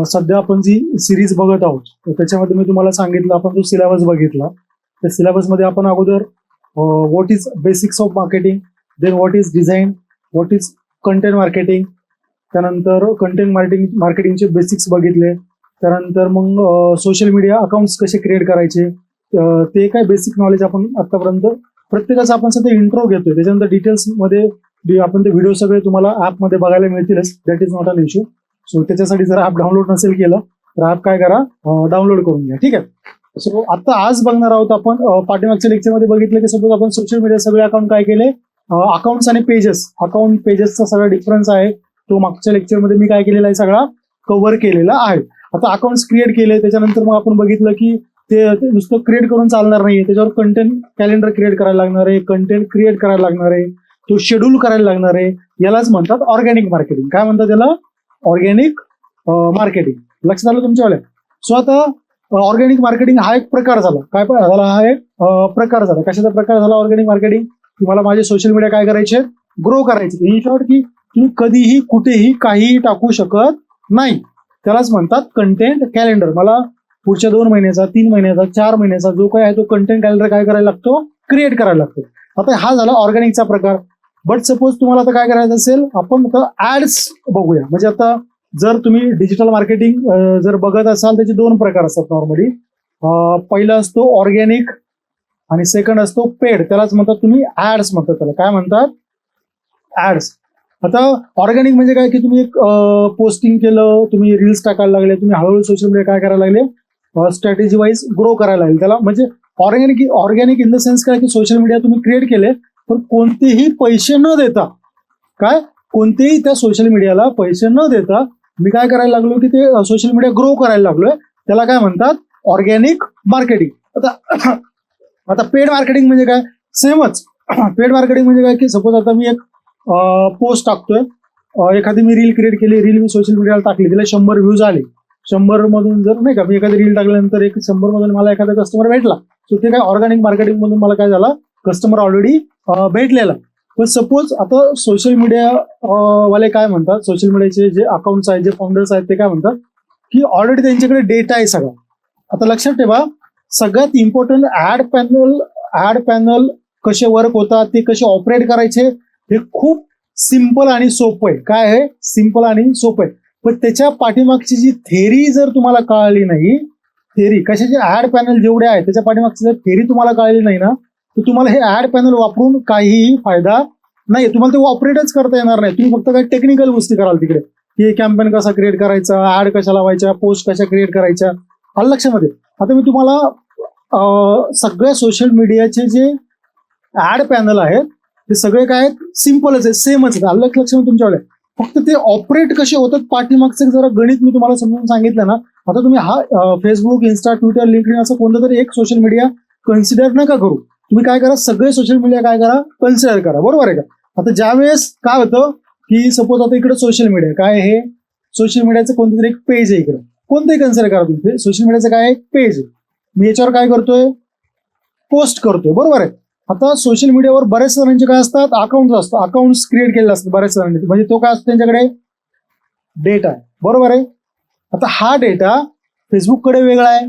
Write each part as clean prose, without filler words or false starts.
सध्या आपण जी सिरीज बघत आहोत तर त्याच्यामध्ये मी तुम्हाला सांगितलं, आपण जो सिलेबस बघितला त्या सिलेबसमध्ये आपण अगोदर what is basics of marketing, then what is design, what is content marketing, त्यानंतर कंटेंट मार्केटिंगचे बेसिक्स बघितले. त्यानंतर मग सोशल मीडिया अकाउंट्स कसे क्रिएट करायचे ते काय बेसिक नॉलेज आपण आतापर्यंत प्रत्येकाचा आपण सध्या इंट्रो घेतोय. त्याच्यानंतर डिटेल्समध्ये आपण ते व्हिडिओ सगळे तुम्हाला ॲपमध्ये बघायला मिळतीलच, that is not an issue. So त्याच्यासाठी जर ॲप डाउनलोड नसेल केलं तर ॲप काय करा, डाउनलोड करून घ्या. ठीक आहे. सो आता आज बघणार आहोत आपण पाठीमागच्या लेक्चरमध्ये बघितलं की सपोज आपण सोशल मीडिया सगळे अकाउंट काय केले, अकाउंट्स आणि पेजेस, अकाउंट पेजेसचा सगळा डिफरन्स आहे तो मागच्या लेक्चरमध्ये मी काय केलेला आहे सगळा कव्हर केलेला आहे. आता अकाउंट्स क्रिएट केले त्याच्यानंतर मग आपण बघितलं की ते नुसतं क्रिएट करून चालणार नाही, त्याच्यावर कंटेंट कॅलेंडर क्रिएट करायला लागणार आहे, कंटेंट क्रिएट करायला लागणार आहे, तो शेड्यूल करायला लागणार आहे. यालाच म्हणतात ऑर्गॅनिक मार्केटिंग. काय म्हणतात त्याला? Organic marketing. लक्षात आलं तुमच्यावाल्या? सो आता ऑर्गॅनिक मार्केटिंग हा एक प्रकार झाला. काय झाला? हा एक प्रकार झाला. कशाचा प्रकार झाला ऑर्गॅनिक मार्केटिंग? तुम्हाला माझे सोशल मीडिया काय करायचे, ग्रो करायचे. इन शॉर्ट की तुम्ही कधीही कुठेही काहीही टाकू शकत नाही, त्यालाच म्हणतात कंटेंट कॅलेंडर. मला पुढच्या 2 महिन्याचा, 3 महिन्याचा, 4 महिन्याचा जो काय आहे तो कंटेंट कॅलेंडर काय करायला लागतो, क्रिएट करायला लागतो. आता हा झाला ऑर्गॅनिकचा प्रकार. बट सपोज तुम्हाला आता काय करायचं असेल, आपण आता ऍड्स बघूया. म्हणजे आता जर तुम्ही डिजिटल मार्केटिंग जर बघत असाल त्याचे 2 प्रकार असतात नॉर्मली. पहिला असतो ऑर्गॅनिक आणि सेकंड असतो पेड. त्यालाच म्हणतात तुम्ही ऍड्स म्हणतात. त्याला काय म्हणतात? ऍड्स. आता ऑर्गॅनिक म्हणजे काय की तुम्ही एक पोस्टिंग केलं, तुम्ही रील्स टाकायला लागले, तुम्ही हळूहळू सोशल मीडिया काय करायला लागले, स्ट्रॅटेजी वाईज ग्रो करायला लागले. त्याला म्हणजे ऑर्गॅनिक इन द सेन्स काय की सोशल मीडिया तुम्ही क्रिएट केले पण कोणतेही पैसे न देता, काय कोणतेही त्या सोशल मीडियाला पैसे न देता मी काय करायला लागलो की ते सोशल मीडिया ग्रो करायला लागलोय. त्याला काय म्हणतात? Organic marketing. आता पेड मार्केटिंग म्हणजे काय? सेमच. पेड मार्केटिंग म्हणजे काय की सपोज आता मी एक पोस्ट टाकतोय, एखादी मी रील क्रिएट केली, रील मी सोशल मीडियाला टाकली, तिला 100 व्ह्यूज आले. 100 मधून जर नाही का मी एखादी रील टाकल्यानंतर 100 मधून मला एखादा कस्टमर भेटला, सो ते काय ऑर्गॅनिक मार्केटिंग मधून मला काय झाला, कस्टमर ऑलरेडी भेटलेला. पण सपोज आता सोशल मीडिया वाले काय म्हणतात, सोशल मीडियाचे जे अकाउंट्स आहेत, जे फाउंडर्स आहेत ते काय म्हणतात की ऑलरेडी त्यांच्याकडे डेटा आहे सगळा. आता लक्षात ठेवा, सगळ्यात इम्पॉर्टंट ऍड पॅनल कसे वर्क होतात, ते कसे ऑपरेट करायचे, हे खूप सिम्पल आणि सोपं आहे. काय आहे? सिम्पल आणि सोपं आहे. पण त्याच्या पाठीमागची जी थेरी जर तुम्हाला कळाली नाही, थेरी कशाचे ऍड पॅनल जेवढे आहे त्याच्या पाठीमागची जर थेरी तुम्हाला कळाली नाही ना, तर तुम्हाला हे ऍड पॅनल वापरून काहीही फायदा नाही. तुम्हाला ते ऑपरेटच करता येणार नाही. तुम्ही फक्त काही टेक्निकल गोष्टी कराल तिकडे, की कॅम्पेन कसा क्रिएट करायचा, ऍड कशा लावायच्या, पोस्ट कशा क्रिएट करायच्या. आलं लक्षामध्ये? आता मी तुम्हाला सगळ्या सोशल मीडियाचे जे ऍड पॅनल आहेत ते सगळे काय आहेत, सिम्पलच आहे, सेमच आहे. आलं लक्षामध्ये तुमच्याकडे? फक्त ते ऑपरेट कसे होतात पाठीमागचं जरा गणित मी तुम्हाला समजून सांगितलं ना. आता तुम्ही हा फेसबुक, इन्स्टा, ट्विटर, लिंक्डइन असं कोणतं तरी एक सोशल मीडिया कन्सिडर नका करू. तुम्ही काय करा, सगळे सोशल मीडिया काय करा, कन्सिडर करा. बरोबर आहे का? आता ज्या वेळेस काय होतं की सपोज आता इकडे सोशल मीडिया काय आहे, सोशल मीडियाचं कोणतं तरी एक पेज आहे, इकडे कोणतंही कन्सिडर करा तुम्ही. सोशल मीडियाचं काय आहे, पेज आहे. मी याच्यावर काय करतोय, पोस्ट करतोय. बरोबर आहे. आता सोशल मीडियावर बऱ्याच जणांचे काय असतात, अकाउंट्स असतात, अकाउंट्स क्रिएट केलेले असतात बऱ्याच जणांनी. म्हणजे तो काय असतो त्यांच्याकडे, डेटा आहे. बरोबर आहे. आता हा डेटा फेसबुककडे वेगळा आहे,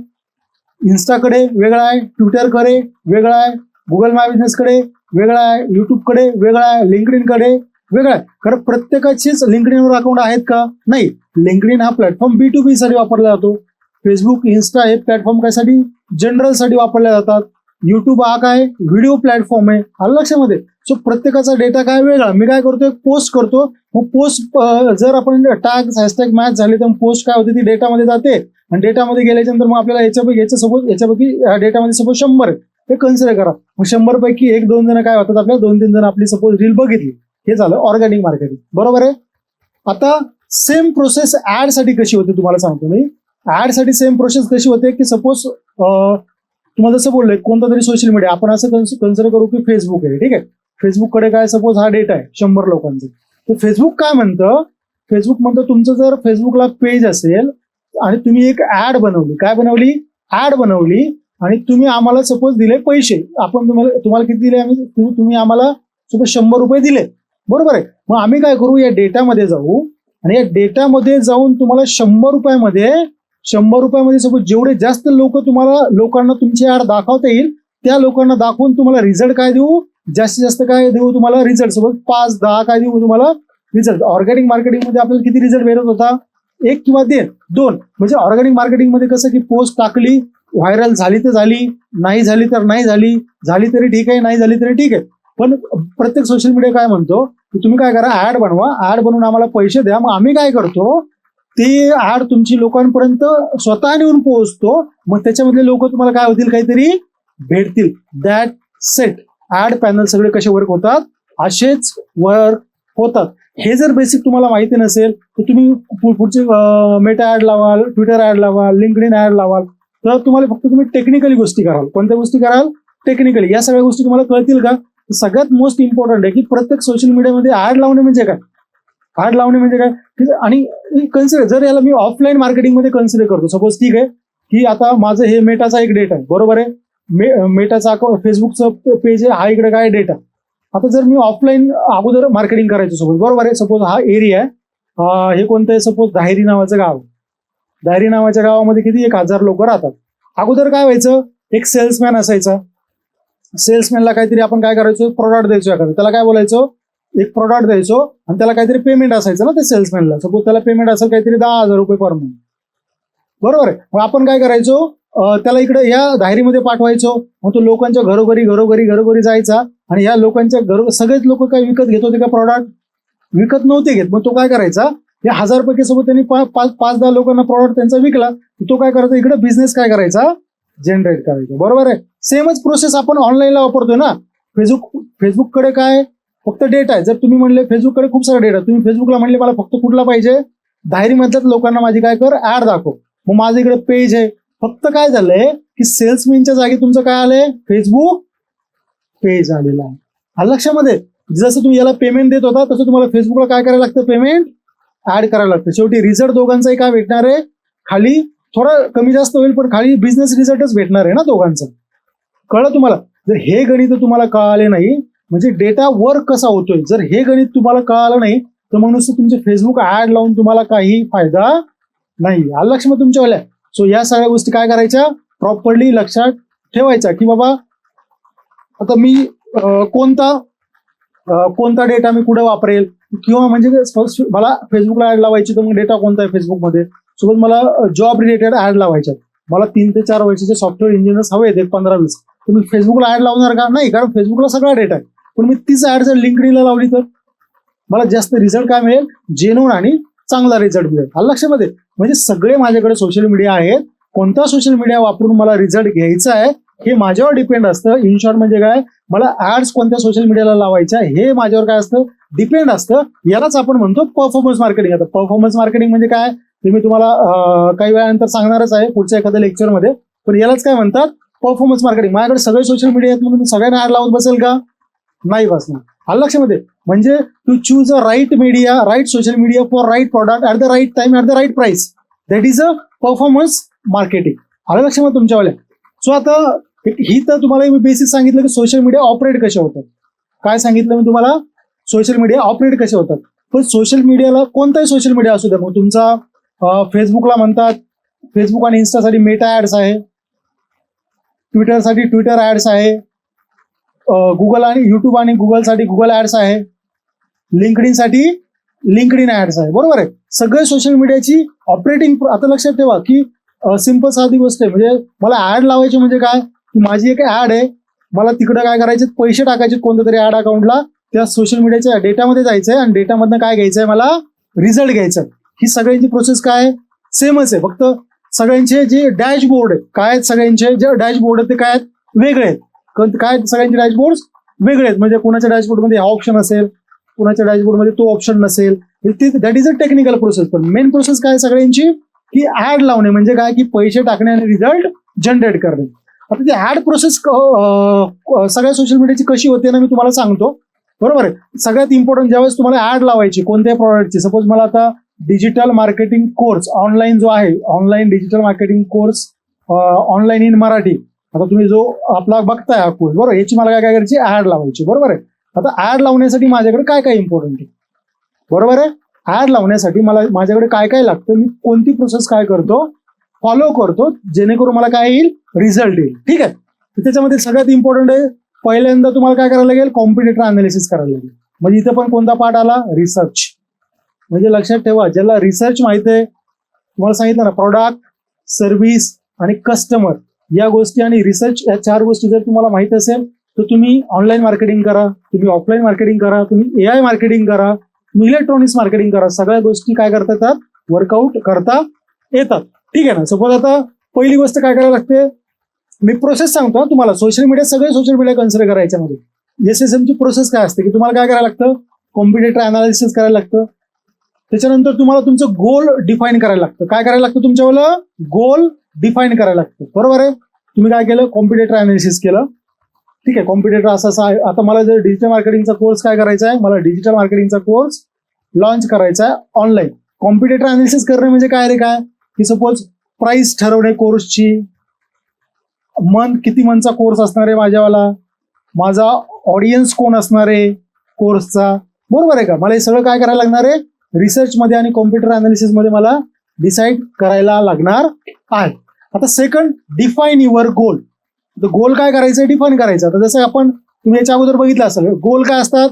इन्स्टाकडे वेगळा आहे, ट्विटरकडे वेगळा आहे, गुगल माय बिझनेसकडे वेगळा आहे, युट्यूबकडे वेगळा आहे, लिंक्डइनकडे वेगळा आहे. कारण प्रत्येकाचीच लिंक्डइनवर अकाउंट आहेत का? नाही. लिंक्डइन हा प्लॅटफॉर्म B2B साठी वापरला जातो. फेसबुक, इन्स्टा हे प्लॅटफॉर्म कायसाठी, जनरल साठी वापरले जातात. युट्यूब हा काय, व्हिडिओ प्लॅटफॉर्म आहे. आलं लक्षामध्ये? सो प्रत्येकाचा डेटा काय वेगळा. मी काय करतोय, पोस्ट करतो. मग पोस्ट जर आपण टॅग हॅशटॅग मॅच झाले तर पोस्ट काय होते, ती डेटामध्ये जाते आणि डेटामध्ये गेल्याच्यानंतर मग आपल्याला याच्यापैकी डेटामध्ये सपोज 100 आहे, हे कन्सिडर करा. मग 100 पैकी 1-2 जण काय होतात, आपल्याला 2-3 जण आपली सपोज रील बघितली. हे झालं ऑर्गॅनिक मार्केटिंग. बरोबर आहे. आता सेम प्रोसेस ऍड साठी कशी होते तुम्हाला सांगतो मी. ऍड साठी सेम प्रोसेस कशी होते की सपोज तुम्हाला जसं बोललोय कोणता तरी सोशल मीडिया आपण असं कन्सिडर करू की फेसबुक आहे. ठीक आहे. फेसबुककडे काय सपोज हा डेटा आहे 100 लोकांचा. तर फेसबुक काय म्हणतं, फेसबुक म्हणतं तुमचं जर फेसबुकला पेज असेल आणि तुम्ही एक ऍड बनवली, काय बनवली, ऍड बनवली आणि तुम्ही आम्हाला सपोज दिले पैसे, आपण तुम्हाला किती दिले, तुम्ही आम्हाला सपोज 100 रुपये दिले. बरोबर आहे. मग आम्ही काय करू, या डेटामध्ये जाऊ आणि या डेटामध्ये जाऊन तुम्हाला 100 रुपयामध्ये सपोज जेवढे जास्त लोकांना तुमची ऍड दाखवता येईल त्या लोकांना दाखवून तुम्हाला रिझल्ट काय देऊ, जास्तीत जास्त काय देऊ तुम्हाला रिझल्ट, सपोज 5-10 काय देऊ तुम्हाला रिझल्ट. ऑर्गॅनिक मार्केटिंगमध्ये आपल्याला किती रिझल्ट भेटत होता, 1 किंवा 2. म्हणजे ऑर्गॅनिक मार्केटिंगमध्ये कसं की पोस्ट टाकली, व्हायरल झाली तर झाली, नाही झाली तर नाही झाली, झाली तरी ठीक आहे, नाही झाली तरी ठीक आहे. पण प्रत्येक सोशल मीडिया काय म्हणतो की तुम्ही काय करा, ऍड बनवा, ऍड बनवून आम्हाला पैसे द्या. मग आम्ही काय करतो, ती ऍड तुमची लोकांपर्यंत स्वतः नेऊन पोहोचतो. मग त्याच्यामधले लोक तुम्हाला काय होतील, काहीतरी भेटतील. That set. ऍड पॅनल सगळे कसे वर्क होतात, असेच वर्क होतात. हे जर बेसिक तुम्हाला माहिती नसेल तर तुम्ही पुढचे मेटा ऍड लावाल, ट्विटर ऍड लावाल, लिंक्डइन ऍड लावाल, तर तुम्हाला फक्त तुम्ही टेक्निकली गोष्टी कराल. कोणत्या गोष्टी कराल, टेक्निकली. या सगळ्या गोष्टी तुम्हाला कळतील का. सगळ्यात मोस्ट इम्पॉर्टंट आहे की प्रत्येक सोशल मीडियामध्ये ऍड लावणे म्हणजे काय, ऍड लावणे म्हणजे काय. आणि कन्सिडर जर याला मी ऑफलाईन मार्केटिंगमध्ये कन्सिडर करतो, सपोज ठीक आहे की आता माझं हे मेटाचा एक डेटा आहे, बरोबर आहे. मेटाचा अकाउंट, फेसबुकचं पेज आहे, हा इकडे काय डेटा. आता जर मी ऑफलाईन अगोदर मार्केटिंग करायचं सपोज, बरोबर आहे. सपोज हा एरिया आहे, हे कोणतं आहे, सपोज धायरी नावाचं गाव. धायरी नावाच्या गावामध्ये किती 1000 लोक राहतात. अगोदर काय व्हायचं, एक सेल्समॅन असायचा. सेल्समॅनला काहीतरी आपण काय करायचो, प्रोडक्ट द्यायचो एखादं, त्याला काय बोलायचो, एक प्रोडक्ट द्यायचो आणि त्याला काहीतरी पेमेंट असायचं ना त्या सेल्समॅनला. सपोज त्याला पेमेंट असेल काहीतरी 10,000 रुपये पर मंथ, बरोबर आहे. मग आपण काय करायचो, त्याला इकडे या धायरीमध्ये पाठवायचो. मग तो लोकांच्या घरोघरी जायचा आणि या लोकांच्या सगळेच लोक काय विकत घेत होते का प्रोडक्ट, विकत नव्हते घेत. मग तो काय करायचा, या 1000 पैकी सोबत त्यांनी 5-10 लोकांना प्रोडक्ट त्यांचा विकला, तो काय करायचा, इकडे बिझनेस काय करायचा, जनरेट करायचा. बरोबर आहे. सेमच प्रोसेस आपण ऑनलाईनला वापरतोय ना. फेसबुककडे काय फक्त डेटा आहे. जर तुम्ही म्हणले फेसबुककडे खूप सारा डेटा, तुम्ही फेसबुकला म्हणले मला फक्त कुठला पाहिजे, धायरीमधल्याच लोकांना माझी काय कर, ऍड दाखव. मग माझं इकडे पेज आहे. फक्त काय झालंय की सेल्समॅनच्या जागी तुमचं काय आलंय, फेसबुक पेज आलेला आहे. हा लक्षामध्ये. जसं तुम्ही याला पेमेंट देत होता तसं तुम्हाला फेसबुकला काय करायला लागतं, पेमेंट ऍड करायला लागतं. शेवटी रिझल्ट दोघांचाही काय भेटणार आहे, खाली थोडं कमी जास्त होईल पण खाली बिझनेस रिझल्टच भेटणार आहे ना दोघांचं. कळलं तुम्हाला. जर हे गणित तुम्हाला कळाले नाही, म्हणजे डेटा वर्क कसा होतोय, जर हे गणित तुम्हाला कळालं नाही तर मग नुसतं तुमचे फेसबुक ऍड लावून तुम्हाला काही फायदा नाही. आलं लक्षात तुमच्यावाल्या. सो या सगळ्या गोष्टी काय करायच्या, प्रॉपरली लक्षात ठेवायच्या की बाबा आता मी कोणता डेटा मी कुठे वापरेल, किंवा म्हणजे मला फेसबुकला ऍड लावायची तर मग डेटा कोणता आहे फेसबुकमध्ये. सोबत मला जॉब रिलेटेड ऍड लावायच्या, मला 3 ते 4 वर्षाचे सॉफ्टवेअर इंजिनियर्स हवे आहेत, 15-20. तर मी फेसबुकला ऍड लावणार का, नाही, कारण फेसबुकला सगळा डेटा आहे. पण मी तीच ऍड जर लिंक्डइनला लावली तर मला जास्त रिझल्ट काय मिळेल, जेन्युइन आणि चांगला रिझल्ट मिळेल. हा लक्षामध्ये. म्हणजे सगळे माझ्याकडे सोशल मीडिया आहेत, कोणता सोशल मीडिया वापरून मला रिझल्ट घ्यायचा आहे हे माझ्यावर डिपेंड असतं. इन शॉर्ट म्हणजे काय, मला ऍड्स कोणत्या सोशल मीडियाला लावायच्या हे माझ्यावर काय असतं, डिपेंड असतं. यालाच आपण म्हणतो परफॉर्मन्स मार्केटिंग. आता परफॉर्मन्स मार्केटिंग म्हणजे काय ते मी तुम्हाला काही वेळानंतर सांगणारच आहे पुढच्या एखाद्या लेक्चरमध्ये. पण यालाच काय म्हणतात, परफॉर्मन्स मार्केटिंग. माझ्याकडे सगळे सोशल मीडिया आहेत म्हणून सगळ्यांना ऍड लावत बसेल का, नाही बसणार. हा लक्षामध्ये. म्हणजे to choose a right media, right social media for right product at the right time at the right price, that is a performance marketing. आलं लक्षामध्ये तुमच्यावाल्या. सो आता ही तर तुम्हाला मी बेसिक सांगितलं की सोशल मीडिया ऑपरेट कसे होतात. काय सांगितलं मी तुम्हाला, सोशल मीडिया ऑपरेट कसे होतात. पण सोशल मीडियाला कोणताही सोशल मीडिया असू द्या, मग तुमचा फेसबुकला म्हणतात, फेसबुक आणि इन्स्टासाठी मेटा ऍड्स आहे, ट्विटरसाठी ट्विटर ऍड्स आहे, गुगल आणि युट्यूब आणि गुगलसाठी गुगल ऍड्स आहे, लिंक्डइनसाठी लिंक्डइन ऍड्स आहे. बरोबर आहे. सगळे सोशल मीडियाची ऑपरेटिंग. आता लक्षात ठेवा की सिंपल साधी गोष्ट आहे. म्हणजे मला ऍड लावायची म्हणजे काय, की माझी एक ऍड आहे, मला तिकडे काय करायचे, पैसे टाकायचे कोणत्या तरी ऍड अकाउंटला, त्या सोशल मीडियाच्या डेटामध्ये जायचंय आणि डेटामधनं काय घ्यायचंय, मला रिझल्ट घ्यायचा. ही सगळ्यांची प्रोसेस काय सेमच आहे. फक्त सगळ्यांचे जे डॅशबोर्ड आहे काय आहेत, सगळ्यांचे जे डॅशबोर्ड आहेत ते काय आहेत, वेगळे आहेत. काय सगळ्यांचे डॅशबोर्ड वेगळे आहेत. म्हणजे कुणाच्या डॅशबोर्डमध्ये हा ऑप्शन असेल, कुणाच्या डॅशबोर्डमध्ये तो ऑप्शन नसेल. That is a technical process. पण मेन प्रोसेस काय सगळ्यांची, की ऍड लावणे म्हणजे काय, की पैसे टाकणे आणि रिझल्ट जनरेट करणे. आता ती ऍड प्रोसेस सगळ्या सोशल मीडियाची कशी होते ना मी तुम्हाला सांगतो. बरोबर आहे. सगळ्यात इम्पॉर्टंट ज्यावेळेस तुम्हाला ऍड लावायची कोणत्याही प्रॉडक्टची, सपोज मला आता डिजिटल मार्केटिंग कोर्स ऑनलाईन जो आहे, online digital marketing course online in Marathi, आता तुम्ही जो आपला बघताय हा कोर्स, बरोबर, याची मला काय करायची, ऍड लावायची. बरोबर आहे. आता ऍड लावण्यासाठी माझ्याकडे काय काय इम्पॉर्टंट आहे, बरोबर आहे. ऍड लावण्यासाठी मला माझ्याकडे काय काय लागतं, मी कोणती प्रोसेस काय करतो, फॉलो करतो, जेणेकरून मला काय येईल, रिझल्ट येईल. ठीक आहे. तर त्याच्यामध्ये सगळ्यात इम्पॉर्टंट आहे, पहिल्यांदा तुम्हाला काय करायला लागेल, कॉम्पिटिटर अनालिसिस करायला लागेल. म्हणजे इथे पण कोणता पार्ट आला, रिसर्च. म्हणजे लक्षात ठेवा, ज्याला रिसर्च माहिती आहे, तुम्हाला सांगितलं ना, प्रोडक्ट, सर्व्हिस आणि कस्टमर या गोष्टी आणि रिसर्च या 4 गोष्टी जर तुम्हाला माहित असेल तर तुम्ही ऑनलाईन मार्केटिंग करा, तुम्ही ऑफलाईन मार्केटिंग करा, तुम्ही AI मार्केटिंग करा, तुम्ही इलेक्ट्रॉनिक्स मार्केटिंग करा, सगळ्या गोष्टी काय करता येतात, वर्कआउट करता येतात. ठीक आहे ना. सपोज आता पहिली गोष्ट काय करायला लागते, मी प्रोसेस सांगतो तुम्हाला. सोशल मीडिया, सगळे सोशल मीडिया कन्सिडर करा याच्यामध्ये. SSM ची प्रोसेस काय असते की तुम्हाला काय करायला लागतं, कॉम्पिटिटर अनालिसिस करायला लागतं. त्याच्यानंतर तुम्हाला तुमचं गोल डिफाईन करायला लागतं. काय करायला लागतं, तुमच्यावाला गोल डिफाईन करायला लागतं. बरोबर आहे. तुम्ही काय केलं, कॉम्पिटिटर अनालिसिस केलं. ठीक आहे. कॉम्पिटिटर असं आहे. आता मला जर डिजिटल मार्केटिंगचा कोर्स काय करायचा आहे, मला डिजिटल मार्केटिंगचा कोर्स लॉन्च करायचा आहे ऑनलाईन. कॉम्पिटिटर अनालिसिस करणे म्हणजे काय रे, काय की सपोज प्राइस ठरवणे कोर्सची, किती मंथचा कोर्स असणार आहे माझ्यावाला, माझा ऑडियन्स कोण असणार आहे कोर्सचा. बरोबर आहे का. मला हे सगळं काय करायला लागणार आहे, रिसर्च मध्ये आणि कॉम्प्युटर अनालिसिस मध्ये मला डिसाईड करायला लागणार आहे. आता सेकंड, डिफाईन युअर गोल. तर गोल काय करायचं, डिफाईन करायचं. आता जसं आपण तुम्ही याच्या अगोदर बघितलं असेल, गोल काय असतात,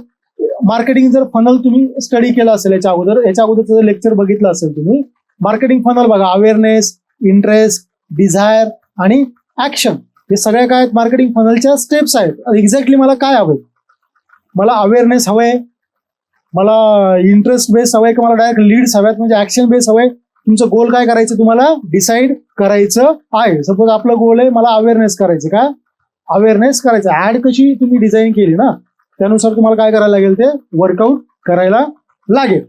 मार्केटिंग जर फनल तुम्ही स्टडी केला असेल याच्या अगोदरचं जर लेक्चर बघितलं असेल तुम्ही, मार्केटिंग फनल बघा, अवेअरनेस, इंटरेस्ट, डिझायर आणि ऍक्शन. हे सगळ्या काय आहेत, मार्केटिंग फनलच्या स्टेप्स आहेत. एक्झॅक्टली मला काय हवंय, मला अवेअरनेस हवंय, मला इंटरेस्ट बेस हवंय, की मला डायरेक्ट लीड्स हव्यात, म्हणजे ऍक्शन बेस हवंय. तुमचं गोल काय करायचं, तुम्हाला डिसाईड करायचं आहे. सपोज आपलं गोल आहे, मला अवेअरनेस करायचं. काय अवेअरनेस करायचं, ऍड कशी तुम्ही डिझाईन केली ना, त्यानुसार तुम्हाला काय करायला लागेल, ते वर्कआउट करायला लागेल.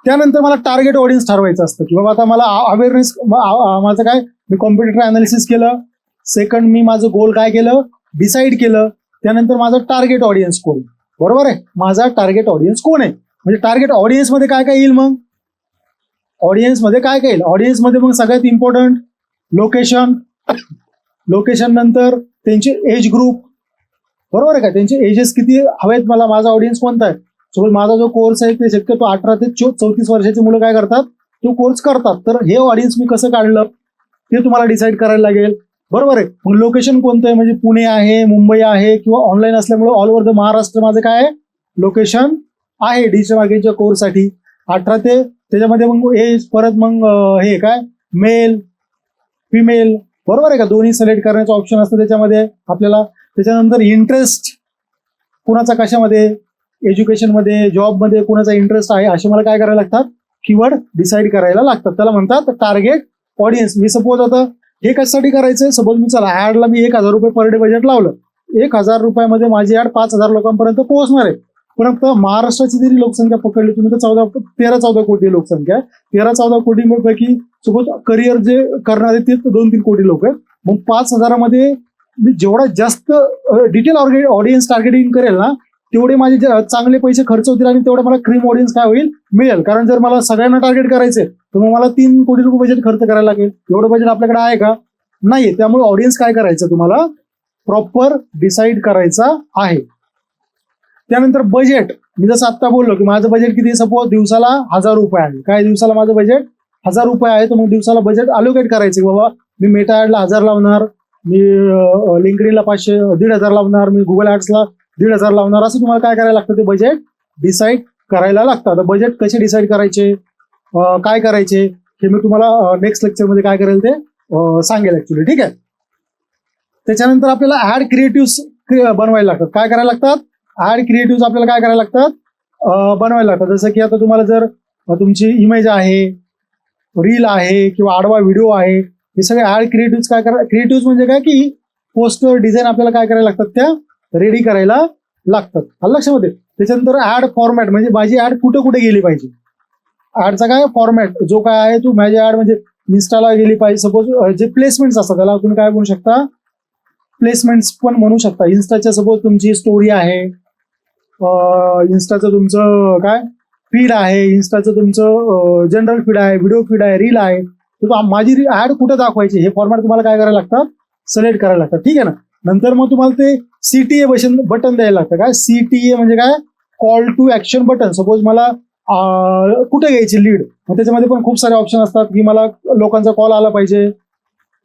त्यानंतर मला टार्गेट ऑडियन्स ठरवायचं असतं, की बाबा आता मला अवेअरनेस, माझं काय, मी कॉम्पिटिटर अनालिसिस केलं. सेकंड, मी माझं गोल काय केलं, डिसाईड केलं. त्यानंतर माझं टार्गेट ऑडियन्स कोण, बरोबर आहे, माझा टार्गेट ऑडियन्स कोण आहे. म्हणजे टार्गेट ऑडियन्स मध्ये काय काय येईल, मग ऑडियन्स मध्ये काय काय येईल, ऑडियन्स मध्ये मग सगळ्यात इम्पॉर्टंट लोकेशन. लोकेशन नंतर त्यांचे एज ग्रुप, बरोबर आहे का, त्यांचे एजेस किती हवेत, मला माझा ऑडियन्स कोणता आहे. सपोज माझा जो कोर्स आहे ते शक्यतो 18 ते 34 वर्षाची मुलं काय करतात, तो कोर्स करतात. तर हे ऑडियन्स मी कसं काढलं ते तुम्हाला डिसाईड करायला लागेल. बरोबर आहे. मग लोकेशन कोणतं आहे, म्हणजे पुणे आहे, मुंबई आहे, किंवा ऑनलाईन असल्यामुळे ऑल ओव्हर द महाराष्ट्र माझं काय आहे, लोकेशन आहे डिजिटल मार्केटिंगच्या कोर्ससाठी. 18 ते त्याच्यामध्ये मग एज, परत मग हे काय, मेल फिमेल, बरोबर आहे का, दोन्ही सिलेक्ट करण्याचं ऑप्शन असतं त्याच्यामध्ये आपल्याला. त्याच्यानंतर इंटरेस्ट, कुणाचा कशामध्ये, एज्युकेशनमध्ये, जॉबमध्ये कुणाचा इंटरेस्ट आहे, असे मला काय करायला लागतात, कीवर्ड डिसाईड करायला लागतात. त्याला म्हणतात टार्गेट ऑडियन्स. मी सपोज आता हे कशासाठी करायचंय, सपोज मी चला ऍडला मी 1000 रुपये पर डे बजेट लावलं, 1000 रुपयामध्ये माझी ऍड 5000 लोकांपर्यंत पोहोचणार आहे. पण आता महाराष्ट्राची जरी लोकसंख्या पकडली तुम्ही तर 13-14 कोटी लोकसंख्या, 13-14 कोटी पैकी सपोज करिअर जे करणारे ते 2-3 कोटी लोक आहेत. मग 5000मध्ये मी जेवढा जास्त डिटेल ऑडियन्स टार्गेटिंग करेल ना, तेवढे माझे चांगले पैसे खर्च होतील आणि तेवढा मला क्रीम ऑडियन्स काय होईल, मिळेल. कारण जर मला सगळ्यांना टार्गेट करायचंय तर मग मला 3 कोटी रुपये बजेट खर्च करायला लागेल. एवढं बजेट आपल्याकडे आहे का, नाहीये. त्यामुळे ऑडियन्स काय करायचं, तुम्हाला प्रॉपर डिसाईड करायचा आहे. त्यानंतर बजेट, मी जसं आत्ता बोललो की माझं बजेट किती, सपोज दिवसाला 1000 रुपये आहे. काय, दिवसाला माझं बजेट 1000 रुपये आहे. तर मग दिवसाला बजेट अलोकेट करायचं, बाबा मी मेटा ऍडला 1000 लावणार, मी लिंक्डइनला 1,500 लावणार, मी गुगल ऍड्सला 1,500 लावणार. असं तुम्हाला काय करायला लागतं, ते बजेट डिसाईड करायला लागतं. आता बजेट कसे डिसाईड करायचे, काय करायचे, हे मी तुम्हाला नेक्स्ट लेक्चरमध्ये काय करेल ते सांगेल ऍक्च्युली. ठीक आहे. त्याच्यानंतर आपल्याला ऍड क्रिएटिव्ह बनवायला लागतात. काय करायला लागतात, ऍड क्रिएटिव्ह आपल्याला काय करायला लागतात, बनवायला लागतात. जसं की आता तुम्हाला जर तुमची इमेज आहे, रील आहे, किंवा आडवा व्हिडिओ आहे, हे सगळे ऍड क्रिएटिव्ह काय करा. क्रिएटिव्ह म्हणजे काय की पोस्टर डिझाईन आपल्याला काय करायला लागतात, त्या रेडी करायला लागतात. लक्षामध्ये. त्याच्यानंतर ऍड फॉर्मॅट, म्हणजे माझी ऍड कुठे कुठे गेली पाहिजे, ऍडचा काय फॉर्मॅट जो काय आहे, तू माझी ऍड म्हणजे इन्स्टाला गेली पाहिजे. सपोज जे प्लेसमेंट्स असतात त्याला तुम्ही काय म्हणू शकता, प्लेसमेंट्स पण म्हणू शकता. इन्स्टाच्या सपोज तुमची स्टोरी आहे, इन्स्टाचं तुमचं काय फीड आहे, इन्स्टाचं तुमचं जनरल फीड आहे, व्हिडिओ फीड आहे, रील आहे, तर माझी ऍड कुठे दाखवायची हे फॉर्मॅट तुम्हाला काय करायला लागतात, सिलेक्ट करायला लागतात. ठीक आहे ना. नंतर मग तुम्हाला ते CTA बटन द्यायला लागतं. काय CTA म्हणजे काय, call to action button. Suppose मला कुठे घ्यायची लीड, मग त्याच्यामध्ये पण खूप सारे ऑप्शन असतात की मला लोकांचा कॉल आला पाहिजे,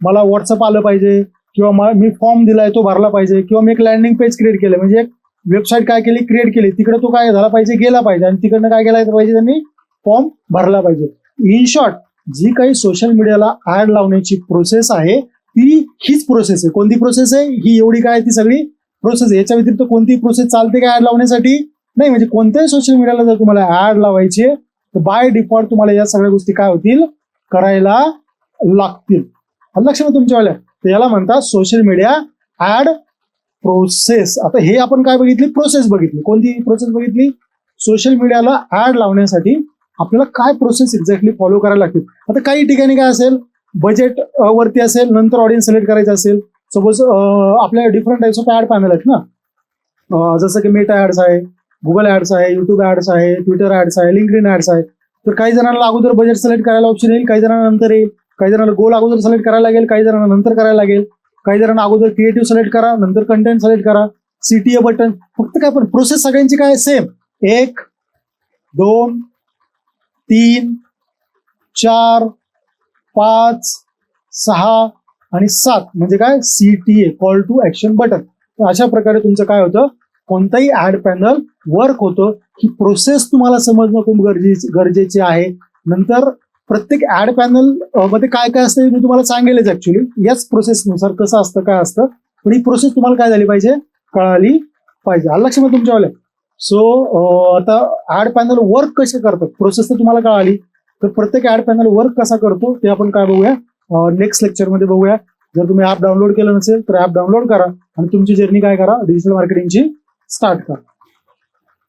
मला व्हॉट्सअप आलं पाहिजे, किंवा मी फॉर्म दिलाय तो भरला पाहिजे, किंवा मी एक लँडिंग पेज क्रिएट केलं, म्हणजे एक वेबसाईट काय केली, क्रिएट केली, तिकडे तो काय झाला पाहिजे, गेला पाहिजे, आणि तिकडनं काय केला पाहिजे, त्यांनी फॉर्म भरला पाहिजे. इन शॉर्ट, जी काही सोशल मीडियाला ऍड लावण्याची प्रोसेस आहे ती हीच प्रोसेस आहे. कोणती प्रोसेस आहे ही, एवढी काय ती सगळी प्रोसेस आहे. याच्या व्यतिरिक्त कोणती प्रोसेस चालते का ऍड लावण्यासाठी? नाही. म्हणजे कोणत्याही सोशल मीडियाला जर तुम्हाला ऍड लावायची तर बाय डिफॉल्ट तुम्हाला या सगळ्या गोष्टी काय होतील, करायला लागतील. लक्षात तुमच्यावाल्या. तर याला म्हणतात सोशल मीडिया ऍड प्रोसेस. आता हे आपण काय बघितली, प्रोसेस बघितली. कोणती प्रोसेस बघितली? सोशल मीडियाला ऍड लावण्यासाठी आपल्याला काय प्रोसेस एक्झॅक्टली फॉलो करायला लागतील. आता काही ठिकाणी काय असेल, बजेट वरती असेल, नंतर ऑडियन्स सिलेक्ट करायचं असेल. सपोज आपल्या different types of ad panel आहेत ना, जसं की मेटा ऍड्स आहे, गुगल ऍड्स आहे, युट्यूब ऍड्स आहे, ट्विटर ऍड्स आहे, लिंक्डइन ऍड्स आहे. तर काही जणांना अगोदर बजेट सिलेक्ट करायला ऑप्शन येईल, काही जणांना नंतर येईल, काही जणांना गोल अगोदर सिलेक्ट करायला लागेल, काही जणांना नंतर करायला लागेल, काही जणांना अगोदर क्रिएटिव्ह सिलेक्ट करा, नंतर कंटेंट सिलेक्ट करा, CTA बटन. फक्त काय पण प्रोसेस सगळ्यांची काय सेम, 1 2 3 4 5 6 आणि 7 म्हणजे काय, CTA, call to action button. तर अशा प्रकारे तुमचं काय होतं, कोणताही ऍड पॅनल वर्क होतं. ही प्रोसेस तुम्हाला समजणं खूप गरजेचे आहे. नंतर प्रत्येक ऍड पॅनल मध्ये काय काय असतं मी तुम्हाला सांगेलच ऍक्च्युली, याच प्रोसेसनुसार कसं असतं काय असतं, पण ही प्रोसेस तुम्हाला काय झाली पाहिजे, कळाली पाहिजे. आलं लक्षात तुमच्यावाल्या. सो आता ऍड पॅनल वर्क कसे करतात, प्रोसेस तर तुम्हाला कळाली. तर प्रत्येक ऍड पॅनल वर्क कसा करतो ते आपण काय बघूया, नेक्स्ट लेक्चरमध्ये बघूया. जर तुम्ही ऍप डाउनलोड केलं नसेल तर ऍप डाउनलोड करा आणि तुमची जर्नी काय करा, डिजिटल मार्केटिंगची स्टार्ट करा.